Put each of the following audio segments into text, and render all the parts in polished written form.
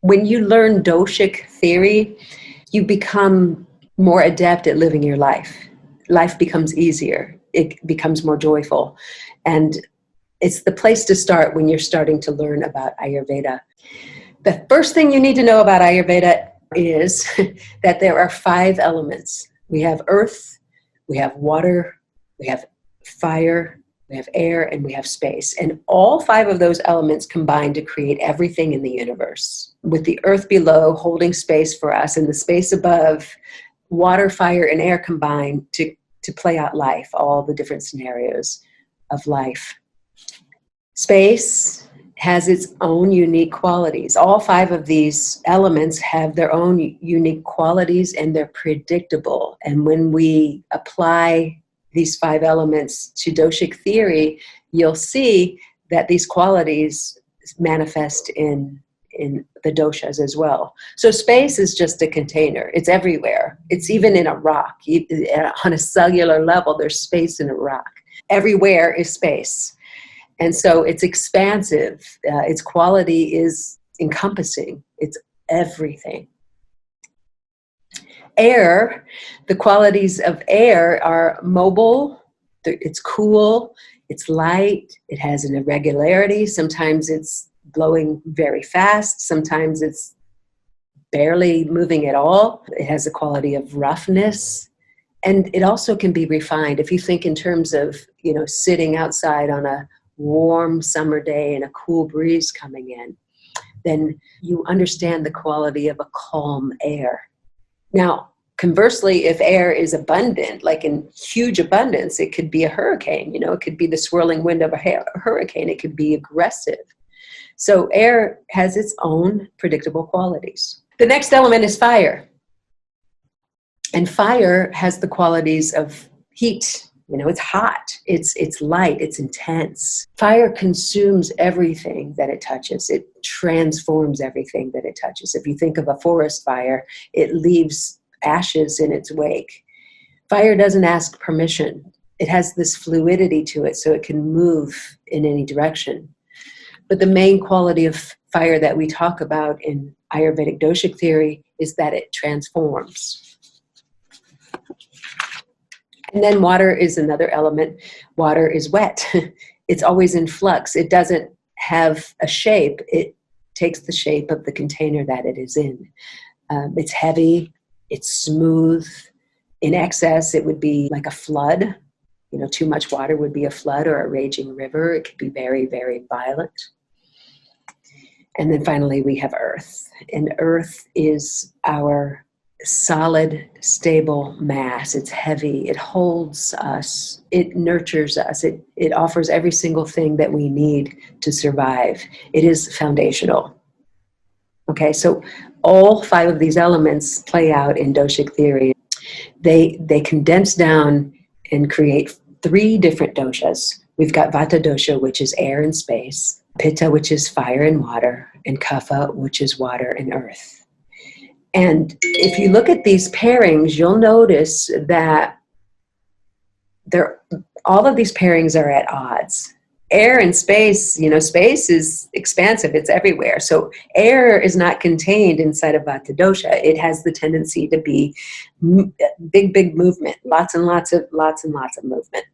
When you learn doshic theory, you become more adept at living your life. Life becomes easier. It becomes more joyful. And it's the place to start when you're starting to learn about Ayurveda. The first thing you need to know about Ayurveda is that there are 5 elements. We have earth, we have water, we have fire, we have air, and we have space. And all 5 of those elements combine to create everything in the universe. With the earth below holding space for us and the space above, water, fire, and air combine to play out life, all the different scenarios of life. Space has its own unique qualities. All 5 of these elements have their own unique qualities, and they're predictable. And when we apply these 5 elements to doshic theory, you'll see that these qualities manifest in the doshas as well. So space is just a container. It's everywhere. It's even in a rock. On a cellular level, there's space in a rock. Everywhere is space. And so it's expansive. Its quality is encompassing. It's everything. Air, the qualities of air are mobile, it's cool, it's light, it has an irregularity. Sometimes it's blowing very fast. Sometimes it's barely moving at all. It has a quality of roughness. And it also can be refined. If you think in terms of, sitting outside on a warm summer day and a cool breeze coming in, then you understand the quality of a calm air. Now, conversely, if air is abundant, like in huge abundance, it could be a hurricane, it could be the swirling wind of a hurricane, it could be aggressive. So air has its own predictable qualities. The next element is fire. And fire has the qualities of heat. It's hot, it's light, it's intense. Fire consumes everything that it touches. It transforms everything that it touches. If you think of a forest fire, it leaves ashes in its wake. Fire doesn't ask permission. It has this fluidity to it, so it can move in any direction. But the main quality of fire that we talk about in Ayurvedic doshic theory is that it transforms. And then water is another element. Water is wet. It's always in flux. It doesn't have a shape. It takes the shape of the container that it is in. It's heavy. It's smooth. In excess, it would be like a flood. Too much water would be a flood or a raging river. It could be very, very violent. And then finally, we have earth. And earth is our solid, stable mass. It's heavy. It holds us. It nurtures us. It offers every single thing that we need to survive. It is foundational. Okay, so all 5 of these elements play out in doshic theory. They condense down and create 3 different doshas. We've got Vata dosha, which is air and space, Pitta, which is fire and water, and Kapha, which is water and earth. And if you look at these pairings, you'll notice that all of these pairings are at odds. Air and space, space is expansive. It's everywhere. So air is not contained inside of Vata dosha. It has the tendency to be big movement, lots and lots of movement.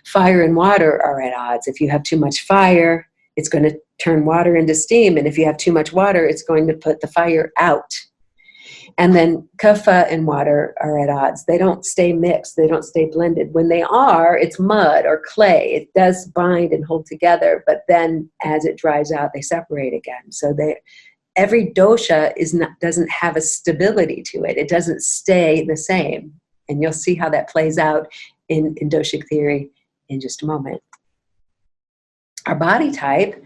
Fire and water are at odds. If you have too much fire, it's going to turn water into steam. And if you have too much water, it's going to put the fire out. And then kapha and water are at odds. They don't stay mixed. They don't stay blended. When they are, it's mud or clay. It does bind and hold together, but then as it dries out, they separate again. So every dosha doesn't have a stability to it. It doesn't stay the same. And you'll see how that plays out in doshic theory in just a moment. Our body type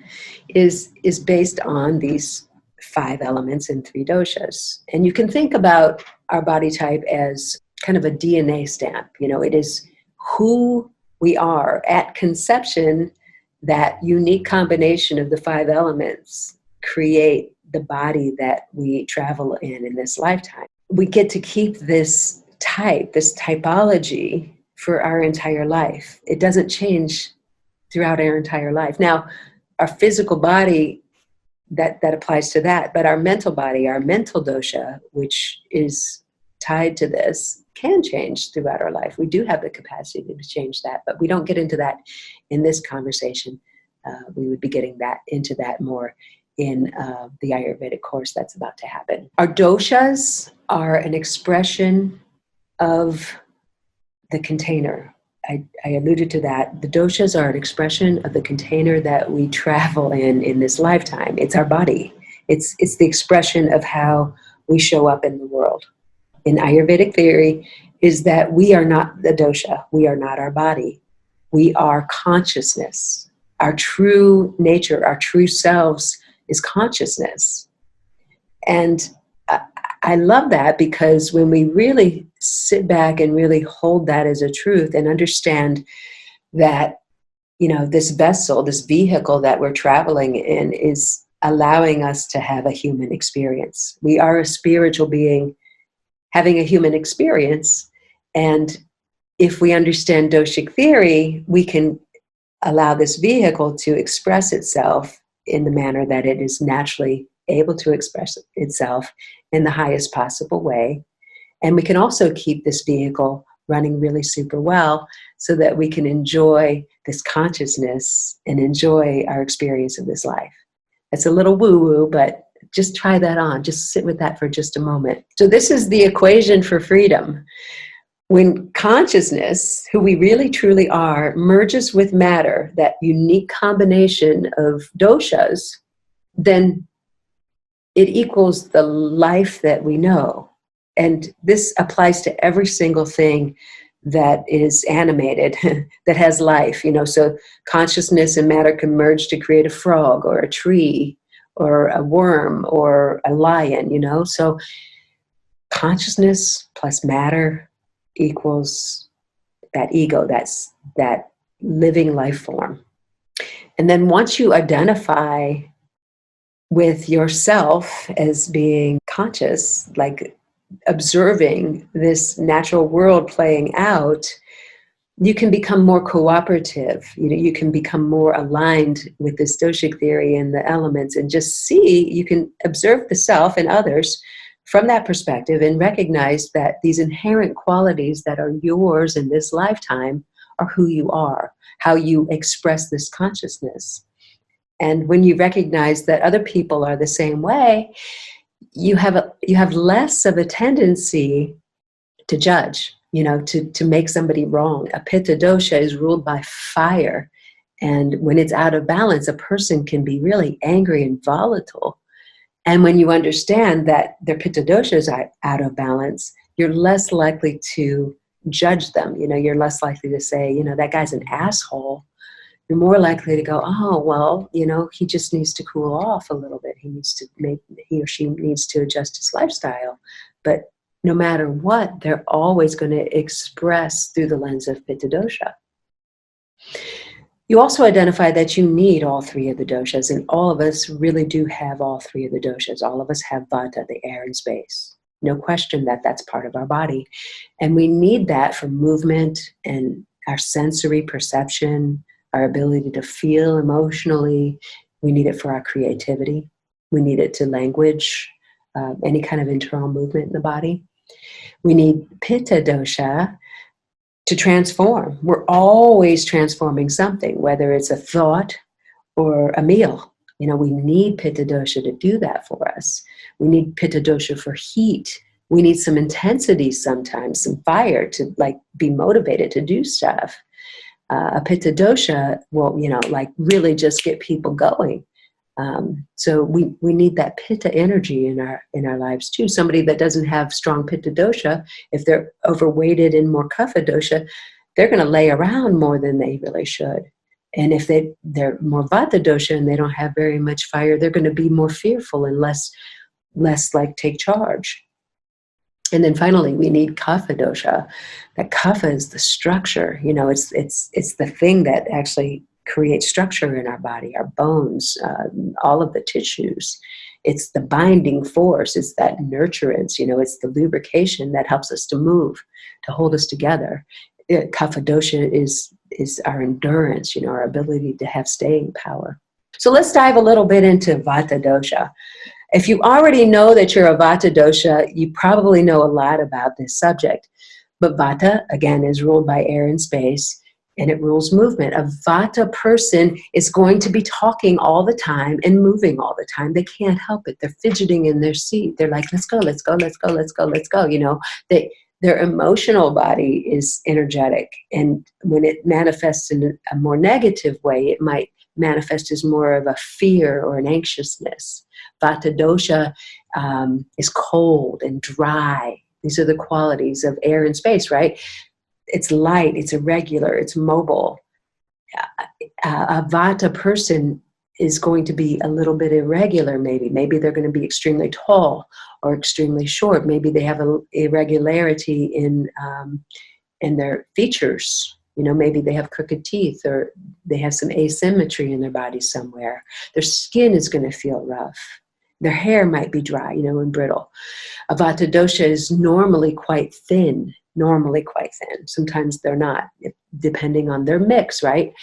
is based on these 5 elements and 3 doshas. And you can think about our body type as kind of a DNA stamp. It is who we are. At conception, that unique combination of the 5 elements create the body that we travel in this lifetime. We get to keep this typology for our entire life. It doesn't change throughout our entire life. Now, our physical body that applies to that. But our mental body, our mental dosha, which is tied to this, can change throughout our life. We do have the capacity to change that, but we don't get into that in this conversation. We would be getting into that more in the Ayurvedic course that's about to happen. Our doshas are an expression of the container. I alluded to that. The doshas are an expression of the container that we travel in this lifetime. It's our body. It's the expression of how we show up in the world. In Ayurvedic theory is that we are not the dosha. We are not our body. We are consciousness. Our true nature, our true selves is consciousness. And I love that, because when we really sit back and really hold that as a truth and understand that, this vessel, this vehicle that we're traveling in is allowing us to have a human experience. We are a spiritual being having a human experience. And if we understand doshic theory, we can allow this vehicle to express itself in the manner that it is naturally able to express itself in the highest possible way. And we can also keep this vehicle running really super well so that we can enjoy this consciousness and enjoy our experience of this life. It's a little woo-woo, but just try that on. Just sit with that for just a moment. So this is the equation for freedom. When consciousness, who we really truly are, merges with matter, that unique combination of doshas, then it equals the life that we know. And this applies to every single thing that is animated, that has life. So consciousness and matter can merge to create a frog or a tree or a worm or a lion, So consciousness plus matter equals that ego, that's that living life form. And then once you identify with yourself as being conscious, like observing this natural world playing out, you can become more cooperative. You can become more aligned with this doshic theory and the elements, and just see, you can observe the self and others from that perspective and recognize that these inherent qualities that are yours in this lifetime are who you are, how you express this consciousness. And when you recognize that other people are the same way, you have less of a tendency to judge, to make somebody wrong. A pitta dosha is ruled by fire. And when it's out of balance, a person can be really angry and volatile. And when you understand that their pitta dosha is out of balance, you're less likely to judge them. You're less likely to say, that guy's an asshole. You're more likely to go, oh, well, he just needs to cool off a little bit. He or she needs to adjust his lifestyle. But no matter what, they're always going to express through the lens of pitta dosha. You also identify that you need all three of the doshas, and all of us really do have all three of the doshas. All of us have vata, the air and space. No question that that's part of our body. And we need that for movement and our sensory perception, our ability to feel emotionally. We need it for our creativity. We need it to language, any kind of internal movement in the body. We need pitta dosha to transform. We're always transforming something, whether it's a thought or a meal. We need pitta dosha to do that for us. We need pitta dosha for heat. We need some intensity sometimes, some fire to be motivated to do stuff. A pitta dosha will, really just get people going. So we need that pitta energy in our lives too. Somebody that doesn't have strong pitta dosha, if they're overweighted in more kapha dosha, they're going to lay around more than they really should. And if they're more vata dosha and they don't have very much fire, they're going to be more fearful and less take charge. And then finally, we need kapha dosha. That kapha is the structure. It's the thing that actually creates structure in our body, our bones, all of the tissues. It's the binding force. It's that nurturance. It's the lubrication that helps us to move, to hold us together. Kapha dosha is our endurance. Our ability to have staying power. So let's dive a little bit into Vata dosha. If you already know that you're a Vata dosha, you probably know a lot about this subject. But Vata, again, is ruled by air and space, and it rules movement. A Vata person is going to be talking all the time and moving all the time. They can't help it. They're fidgeting in their seat. They're like, let's go, let's go, let's go, let's go, let's go. You know, their emotional body is energetic. And when it manifests in a more negative way, it might manifest as more of a fear or an anxiousness. Vata dosha is cold and dry. These are the qualities of air and space, right? It's light, it's irregular, it's mobile. A Vata person is going to be a little bit irregular, maybe. Maybe they're going to be extremely tall or extremely short. Maybe they have an irregularity in their features. You know, maybe they have crooked teeth, or they have some asymmetry in their body somewhere. Their skin is going to feel rough. Their hair might be dry, you know, and brittle. A Vata dosha is normally quite thin. Sometimes they're not, depending on their mix, right?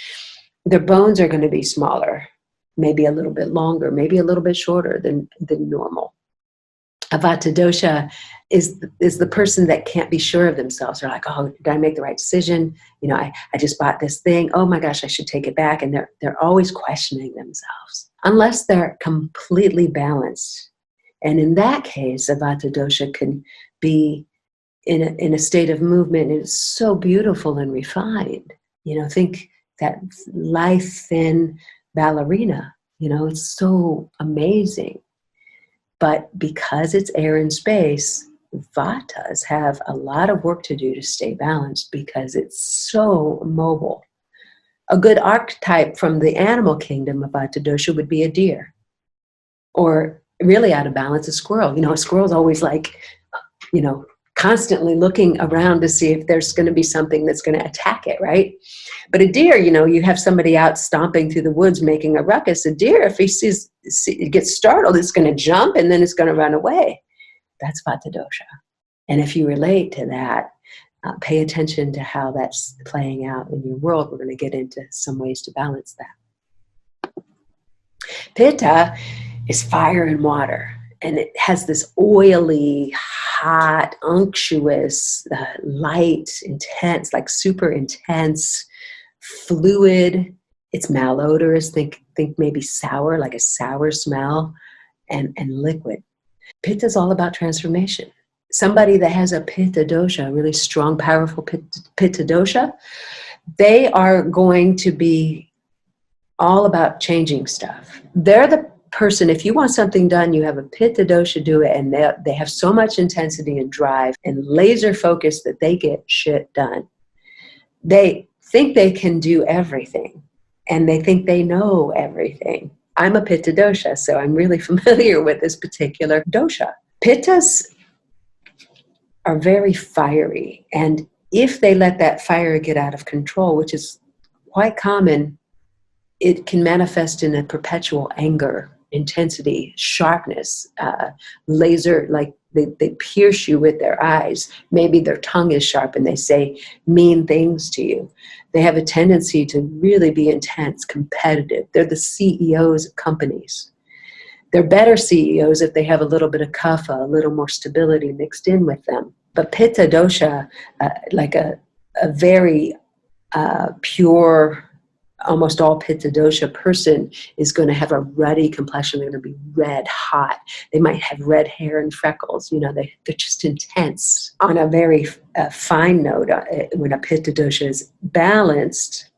Their bones are going to be smaller, maybe a little bit longer, maybe a little bit shorter than normal. A Vata dosha is the person that can't be sure of themselves. They're like, oh, did I make the right decision? You know, I just bought this thing. Oh my gosh, I should take it back. And they're always questioning themselves, unless they're completely balanced. And in that case, a Vata dosha can be in a state of movement. And it's so beautiful and refined. You know, think that lithe, thin ballerina. You know, it's so amazing. But because it's air and space, Vatas have a lot of work to do to stay balanced because it's so mobile. A good archetype from the animal kingdom of Vata dosha would be a deer. Or really out of balance, a squirrel. You know, a squirrel's always like, you know, constantly looking around to see if there's going to be something that's going to attack it, right? But a deer, you know, you have somebody out stomping through the woods making a ruckus. A deer, if he gets startled, it's going to jump and then it's going to run away. That's Vata dosha. And if you relate to that, pay attention to how that's playing out in your world. We're going to get into some ways to balance that. Pitta is fire and water. And it has this oily, hot, unctuous, light, intense, like super intense, fluid. It's malodorous. Think maybe sour, like a sour smell, and liquid. Pitta is all about transformation. Somebody that has a Pitta dosha, a really strong, powerful Pitta dosha, they are going to be all about changing stuff. They're the person, if you want something done, you have a Pitta dosha do it, and they have so much intensity and drive and laser focus that they get shit done. They think they can do everything, and they think they know everything. I'm a Pitta dosha, so I'm really familiar with this particular dosha. Pittas are very fiery, and if they let that fire get out of control, which is quite common, it can manifest in a perpetual anger, intensity, sharpness, laser, like they pierce you with their eyes. Maybe their tongue is sharp and they say mean things to you. They have a tendency to really be intense, competitive. They're the CEOs of companies. They're better CEOs if they have a little bit of kapha, a little more stability mixed in with them. But Pitta dosha, like a very pure, almost all Pitta dosha person is going to have a ruddy complexion. They're going to be red hot. They might have red hair and freckles. You know, they're just intense. On a very fine note, when a Pitta dosha is balanced,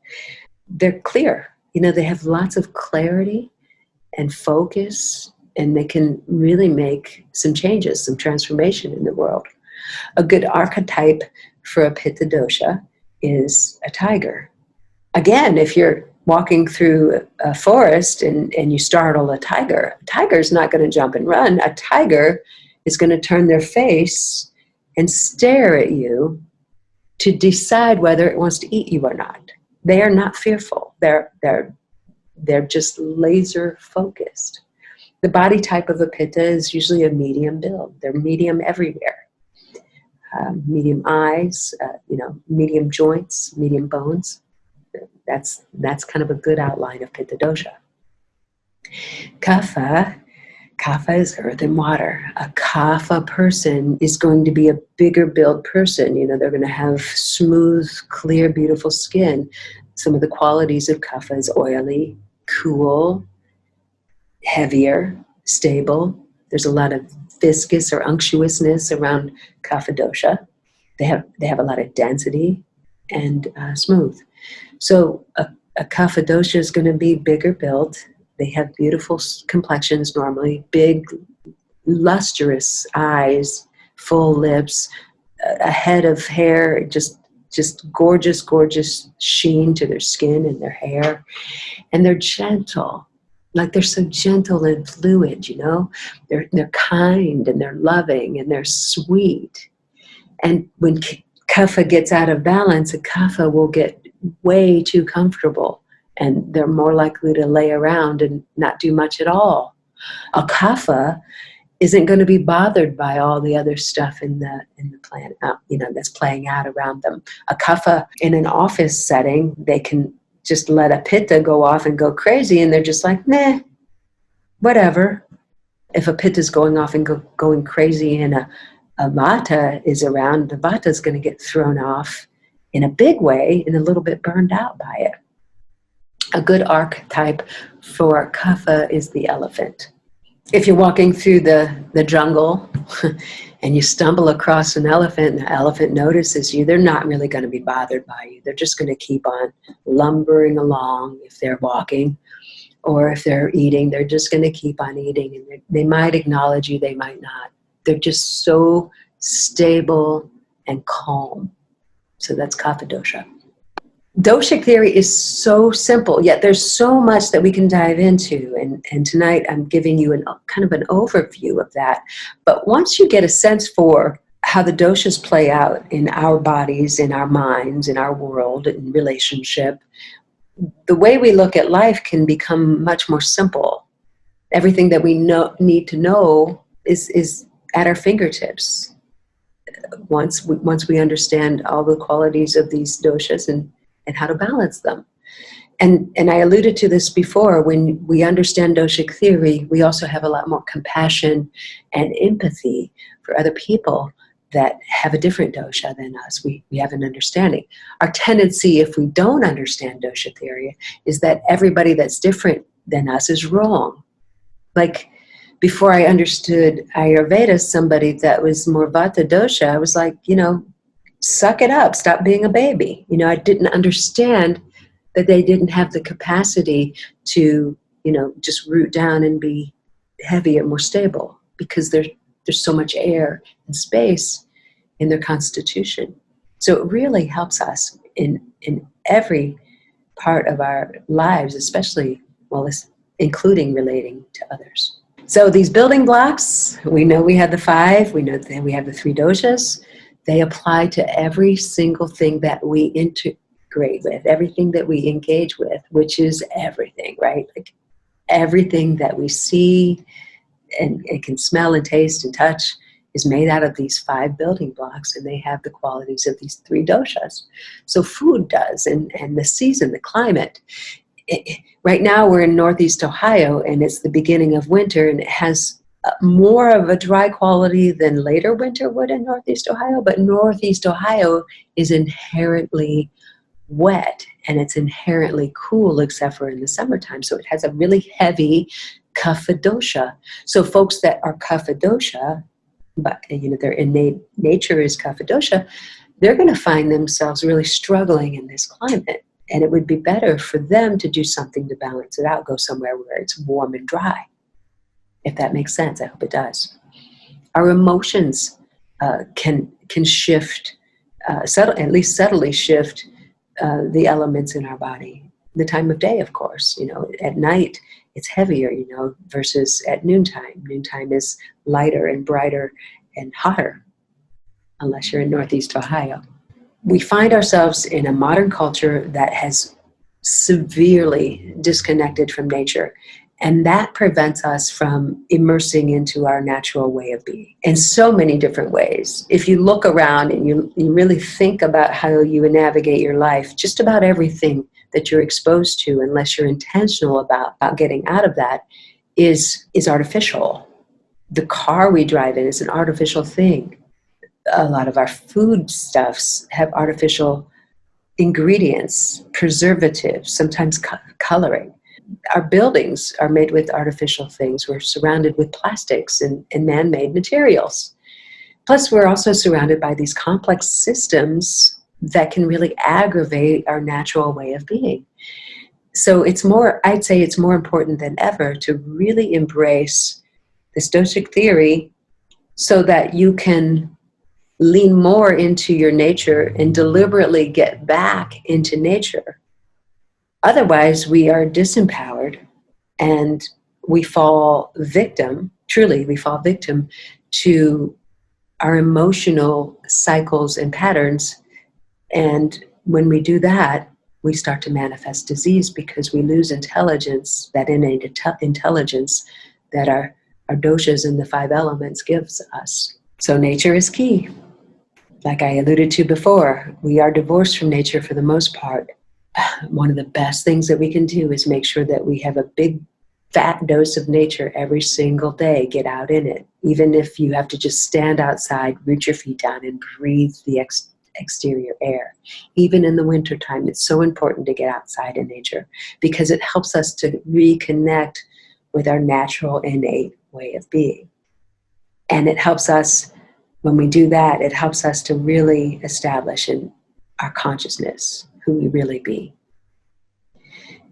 they're clear. You know, they have lots of clarity and focus, and they can really make some changes, some transformation in the world. A good archetype for a Pitta dosha is a tiger. Again, if you're walking through a forest and you startle a tiger is not going to jump and run. A tiger is going to turn their face and stare at you to decide whether it wants to eat you or not. They are not fearful. They're just laser focused. The body type of a Pitta is usually a medium build. They're medium everywhere. Medium eyes, medium joints, medium bones. That's kind of a good outline of Pitta dosha. Kapha, kapha is earth and water. A kapha person is going to be a bigger build person. You know, they're going to have smooth, clear, beautiful skin. Some of the qualities of kapha is oily, cool, heavier, stable. There's a lot of viscous or unctuousness around kapha dosha. They have a lot of density and smooth. So a kapha dosha is going to be bigger built. They have beautiful complexions normally, big, lustrous eyes, full lips, a head of hair, just gorgeous, gorgeous sheen to their skin and their hair. And they're gentle. Like they're so gentle and fluid, you know? They're kind and they're loving and they're sweet. And when kapha gets out of balance, a kapha will get way too comfortable and they're more likely to lay around and not do much at all. A kapha isn't going to be bothered by all the other stuff in the planet, you know, that's playing out around them. A kapha in an office setting, they can just let a pitta go off and go crazy, and they're just like, nah, whatever. If a pitta is going off and going crazy, and a vata is around, the vata is going to get thrown off in a big way and a little bit burned out by it. A good archetype for kapha is the elephant. If you're walking through the jungle and you stumble across an elephant and the elephant notices you, they're not really going to be bothered by you. They're just going to keep on lumbering along if they're walking, or if they're eating, they're just going to keep on eating. And they might acknowledge you, they might not. They're just so stable and calm. So that's kapha dosha. Doshic theory is so simple, yet there's so much that we can dive into. And tonight I'm giving you kind of an overview of that. But once you get a sense for how the doshas play out in our bodies, in our minds, in our world, in relationship, the way we look at life can become much more simple. Everything that we need to know is at our fingertips. Once we understand all the qualities of these doshas and how to balance them. And I alluded to this before, when we understand doshic theory, we also have a lot more compassion and empathy for other people that have a different dosha than us. We have an understanding. Our tendency, if we don't understand dosha theory, is that everybody that's different than us is wrong. Like, before I understood Ayurvedas, somebody that was more vata dosha, I was like, you know, suck it up, stop being a baby. You know, I didn't understand that they didn't have the capacity to, you know, just root down and be heavier, more stable, because there's so much air and space in their constitution. So it really helps us in every part of our lives, especially, well, including relating to others. So these building blocks, we know we have the 5, we know that we have the 3 doshas. They apply to every single thing that we integrate with, everything that we engage with, which is everything, right? Like everything that we see and can smell and taste and touch is made out of these 5 building blocks, and they have the qualities of these 3 doshas. So food does, and the season, the climate. Right now we're in Northeast Ohio, and it's the beginning of winter, and it has more of a dry quality than later winter would in Northeast Ohio, but Northeast Ohio is inherently wet and it's inherently cool except for in the summertime. So it has a really heavy kapha dosha. So folks that are kapha dosha, but you know, their innate nature is kapha dosha, they're going to find themselves really struggling in this climate. And it would be better for them to do something to balance it out, go somewhere where it's warm and dry. If that makes sense, I hope it does. Our emotions can shift, at least subtly shift the elements in our body. The time of day, of course, you know, at night it's heavier, you know, versus at noontime. Noontime is lighter and brighter and hotter, unless you're in Northeast Ohio. We find ourselves in a modern culture that has severely disconnected from nature. And that prevents us from immersing into our natural way of being in so many different ways. If you look around and you really think about how you navigate your life, just about everything that you're exposed to, unless you're intentional about getting out of that, is artificial. The car we drive in is an artificial thing. A lot of our foodstuffs have artificial ingredients, preservatives, sometimes coloring. Our buildings are made with artificial things. We're surrounded with plastics and man-made materials. Plus, we're also surrounded by these complex systems that can really aggravate our natural way of being. So I'd say it's more important than ever to really embrace this doshic theory so that you can lean more into your nature and deliberately get back into nature. Otherwise, we are disempowered and we fall victim, truly, we fall victim to our emotional cycles and patterns. And when we do that, we start to manifest disease because we lose intelligence, that innate intelligence that our doshas and the 5 elements gives us. So nature is key. Like I alluded to before, we are divorced from nature for the most part. One of the best things that we can do is make sure that we have a big fat dose of nature every single day. Get out in it. Even if you have to just stand outside, root your feet down and breathe the exterior air. Even in the wintertime, it's so important to get outside in nature because it helps us to reconnect with our natural innate way of being. And it helps us, when we do that, it helps us to really establish in our consciousness who we really be.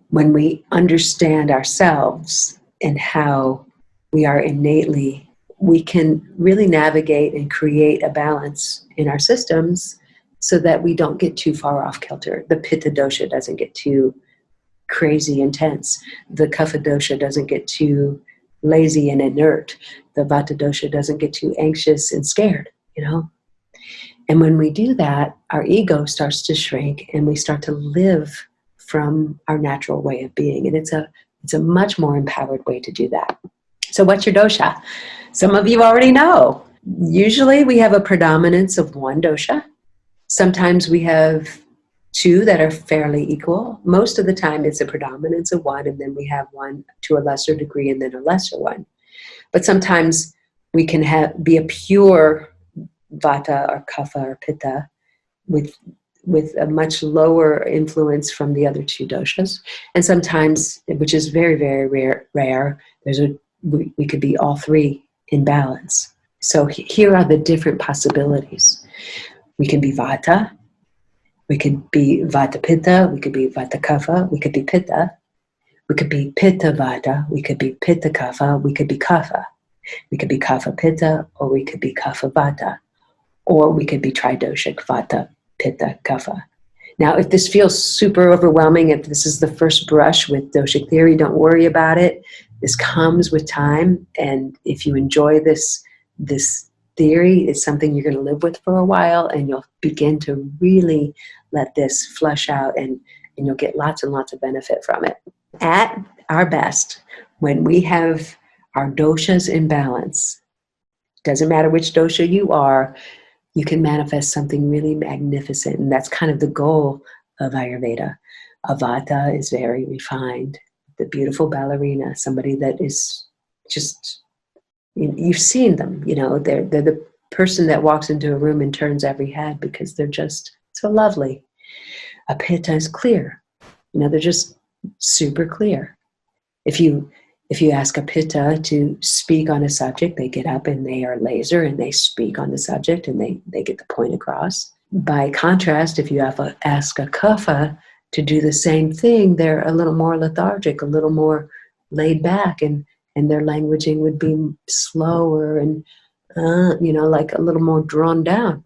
When we understand ourselves and how we are innately, we can really navigate and create a balance in our systems so that we don't get too far off kilter. The pitta dosha doesn't get too crazy intense. The kapha dosha doesn't get too lazy and inert. The vata dosha doesn't get too anxious and scared, And when we do that, our ego starts to shrink and we start to live from our natural way of being. And it's a much more empowered way to do that. So what's your dosha? Some of you already know. Usually we have a predominance of one dosha. Sometimes we have 2 that are fairly equal. Most of the time it's a predominance of 1, and then we have 1 to a lesser degree and then a lesser one. But sometimes we can be a pure vata or kapha or pitta with a much lower influence from the other 2 doshas. And sometimes, which is very, very rare, we could be all 3 in balance. So here are the different possibilities. We can be vata, we could be vata pitta, we could be vata kapha, we could be pitta, we could be pitta vata, we could be pitta kapha, we could be kapha. We could be kapha pitta, or we could be kapha vata, or we could be tridoshic vata, pitta, kapha. Now, if this feels super overwhelming, if this is the first brush with doshic theory, don't worry about it. This comes with time, and if you enjoy this theory, it's something you're going to live with for a while, and you'll begin to really let this flush out, and you'll get lots and lots of benefit from it. At our best, when we have our doshas in balance, doesn't matter which dosha you are, you can manifest something really magnificent. And that's kind of the goal of Ayurveda. A vata is very refined, the beautiful ballerina, somebody that is just, you've seen them, they're the person that walks into a room and turns every head because they're just so lovely. A pitta is clear. They're just super clear. If you ask a pitta to speak on a subject, they get up and they are laser and they speak on the subject and they get the point across. By contrast, if you ask a kapha to do the same thing, they're a little more lethargic, a little more laid back, and their languaging would be slower and, like a little more drawn down.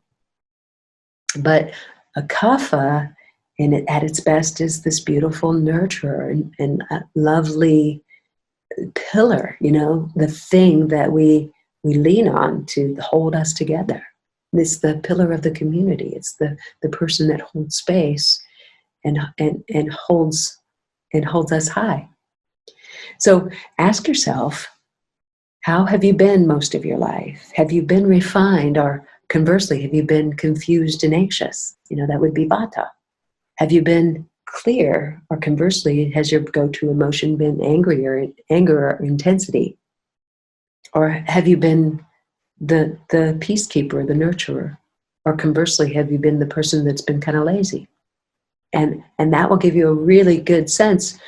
But a kapha, at its best, is this beautiful nurturer and a lovely pillar, the thing that we lean on to hold us together. It's the pillar of the community. It's the person that holds space and holds us high. So ask yourself, how have you been most of your life? Have you been refined, or conversely, have you been confused and anxious? That would be vata. Have you been clear? Or conversely, has your go-to emotion been anger or intensity? Or have you been the peacekeeper, the nurturer? Or conversely, have you been the person that's been kind of lazy? And that will give you a really good sense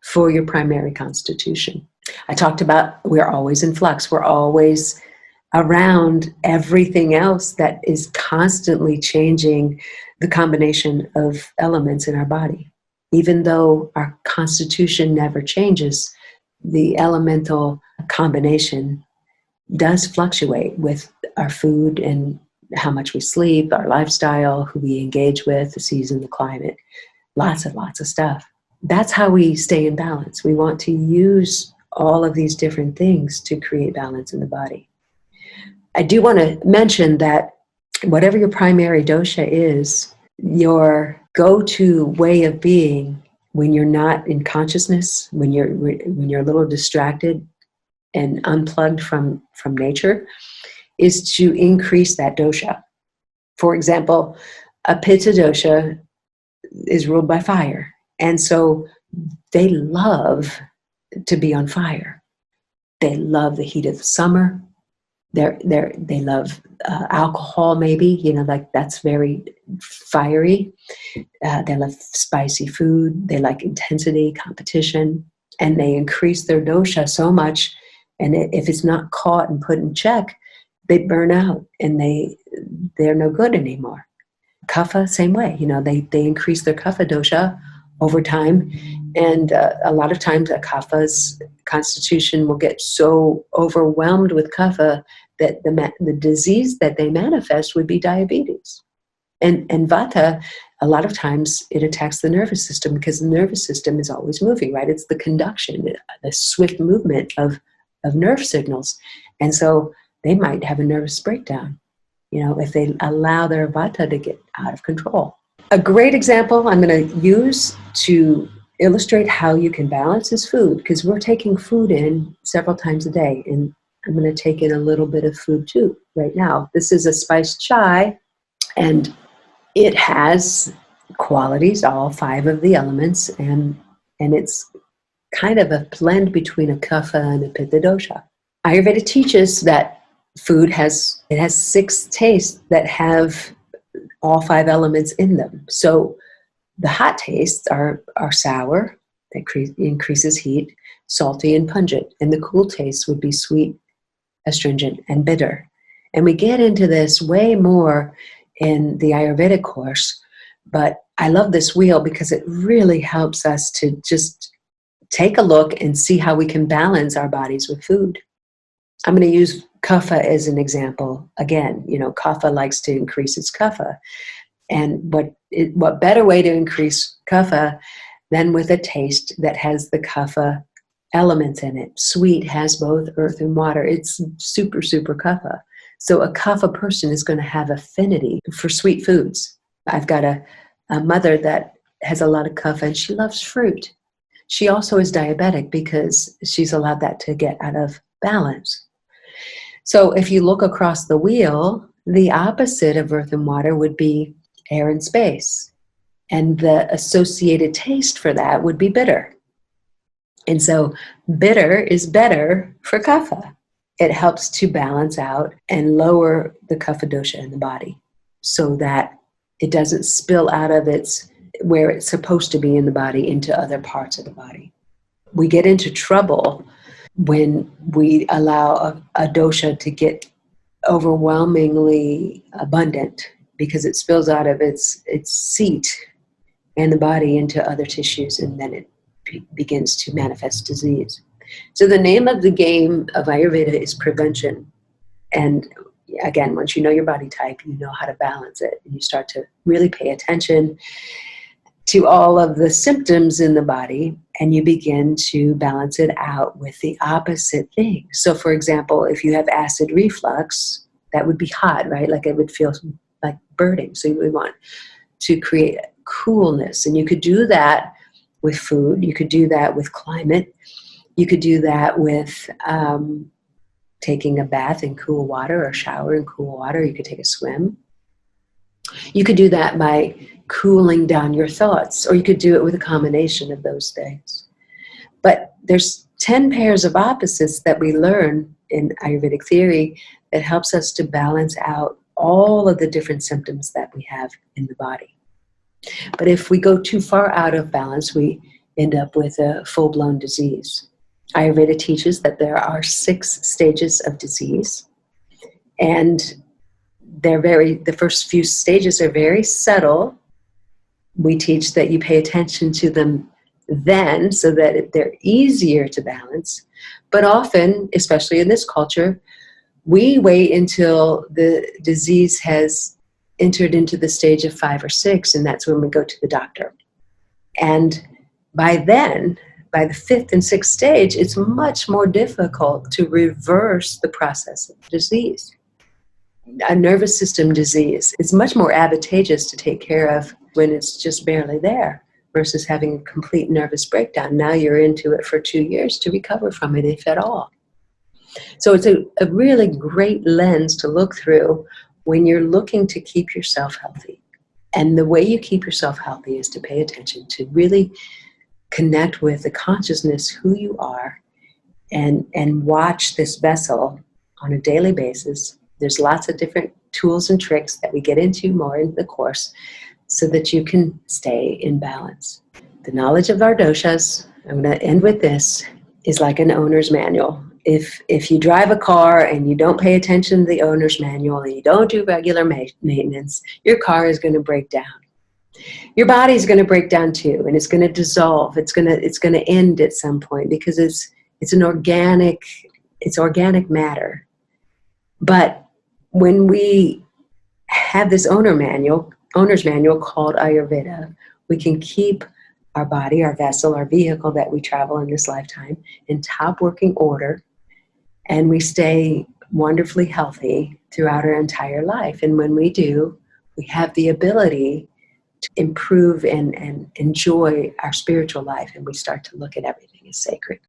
for your primary constitution. I talked about we're always in flux. We're always around everything else that is constantly changing the combination of elements in our body. Even though our constitution never changes, the elemental combination does fluctuate with our food and how much we sleep, our lifestyle, who we engage with, the season, the climate, lots of stuff. That's how we stay in balance. We want to use all of these different things to create balance in the body. I do want to mention that whatever your primary dosha is, your go-to way of being when you're not in consciousness, when you're a little distracted and unplugged from nature, is to increase that dosha. For example, a pitta dosha is ruled by fire, and so they love to be on fire. They love the heat of the summer. They love alcohol, maybe, like that's very fiery. They love spicy food. They like intensity, competition, and they increase their dosha so much. And if it's not caught and put in check, they burn out and they're no good anymore. Kapha, same way. They increase their kapha dosha over time, and a lot of times a kapha's constitution will get so overwhelmed with kapha that the disease that they manifest would be diabetes. And vata, a lot of times it attacks the nervous system because the nervous system is always moving, right? It's the conduction, the swift movement of nerve signals. And so they might have a nervous breakdown, if they allow their vata to get out of control. A great example I'm going to use to illustrate how you can balance is food, because we're taking food in several times a day, and I'm going to take in a little bit of food too right now. This is a spiced chai, and it has qualities, all 5 of the elements, and it's kind of a blend between a kapha and a pitta dosha. Ayurveda teaches that food has 6 tastes that have all 5 elements in them. So the hot tastes are sour, that increases heat, salty and pungent, and the cool tastes would be sweet, astringent, and bitter. And we get into this way more in the Ayurvedic course, but I love this wheel because it really helps us to just take a look and see how we can balance our bodies with food. I'm going to use kapha as an example. Again, kapha likes to increase its kapha. And what better way to increase kapha than with a taste that has the kapha elements in it? Sweet has both earth and water. It's super, super kapha. So a kapha person is going to have affinity for sweet foods. I've got a mother that has a lot of kapha, and she loves fruit. She also is diabetic because she's allowed that to get out of balance. So if you look across the wheel, the opposite of earth and water would be air and space. And the associated taste for that would be bitter. And so bitter is better for kapha. It helps to balance out and lower the kapha dosha in the body so that it doesn't spill out of where it's supposed to be in the body into other parts of the body. We get into trouble when we allow a dosha to get overwhelmingly abundant because it spills out of its seat in the body into other tissues, and then it begins to manifest disease. So the name of the game of Ayurveda is prevention. And again, once you know your body type, you know how to balance it, and you start to really pay attention to all of the symptoms in the body, and you begin to balance it out with the opposite thing. So for example, if you have acid reflux, that would be hot, right? Like it would feel like burning. So you would want to create coolness. And you could do that with food. You could do that with climate. You could do that with taking a bath in cool water or shower in cool water. You could take a swim. You could do that by cooling down your thoughts, or you could do it with a combination of those things. But there's 10 pairs of opposites that we learn in Ayurvedic theory that helps us to balance out all of the different symptoms that we have in the body. But if we go too far out of balance, we end up with a full-blown disease. Ayurveda teaches that there are 6 stages of disease, and the first few stages are very subtle. We teach that you pay attention to them then so that they're easier to balance. But often, especially in this culture, we wait until the disease has entered into the stage of 5 or 6, and that's when we go to the doctor. And by then, by the 5th and 6th stage, it's much more difficult to reverse the process of disease. A nervous system disease is much more advantageous to take care of when it's just barely there versus having a complete nervous breakdown. Now you're into it for 2 years to recover from it, if at all. So it's a really great lens to look through when you're looking to keep yourself healthy. And the way you keep yourself healthy is to pay attention, to really connect with the consciousness, who you are, and watch this vessel on a daily basis. There's lots of different tools and tricks that we get into more in the course so that you can stay in balance. The knowledge of our doshas, I'm going to end with this, is like an owner's manual. If you drive a car and you don't pay attention to the owner's manual and you don't do regular maintenance, your car is going to break down. Your body is going to break down too, and it's going to dissolve. It's going to end at some point because it's organic matter. But when we have this owner's manual called Ayurveda, we can keep our body, our vessel, our vehicle that we travel in this lifetime in top working order, and we stay wonderfully healthy throughout our entire life. And when we do, we have the ability to improve and enjoy our spiritual life, and we start to look at everything as sacred.